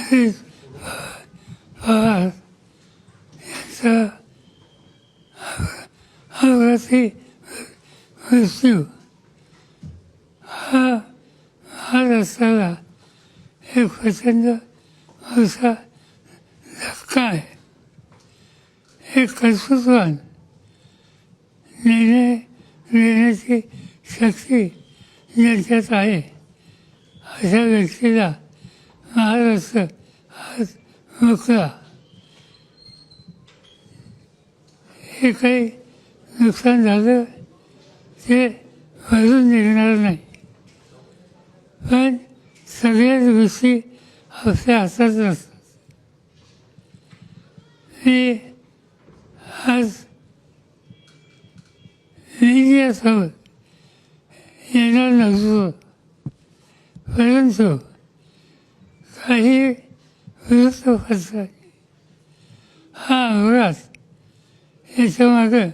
अजित पवार यांचा अपघाती मृत्यू हा महाराष्ट्राला एक प्रचंड मोठा धक्का आहे. एक कर्तृत्ववान निर्णय घेण्याची शक्ती ज्यांच्यात आहे अशा व्यक्तीला महाराष्ट्र आज मुकला. हे काही नुकसान झालं ते भरून निघणार नाही, पण सगळ्याच गोष्टी आपल्या हातात नसतात. मी आज मीडियासोबत येणार नव्हतो, परंतु काही वृत्तपत्रांनी हा अपघात याच्यामागं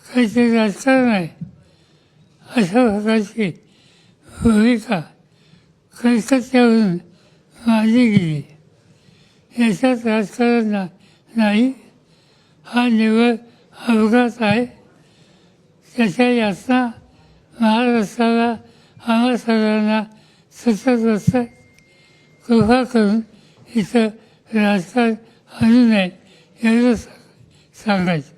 काहीतरी राजकारण आहे अशा प्रकारची भूमिका कलकत्त्यावरून मांडली गेली. याच्यात राजकारण नाही, हा निव्वळ अपघात आहे. त्याच्या यातना महाराष्ट्राला आम्हा सगळ्यांना सतत बसतात. कृपा करून इथं राजकारण आणू नये एवढं सांगायचं.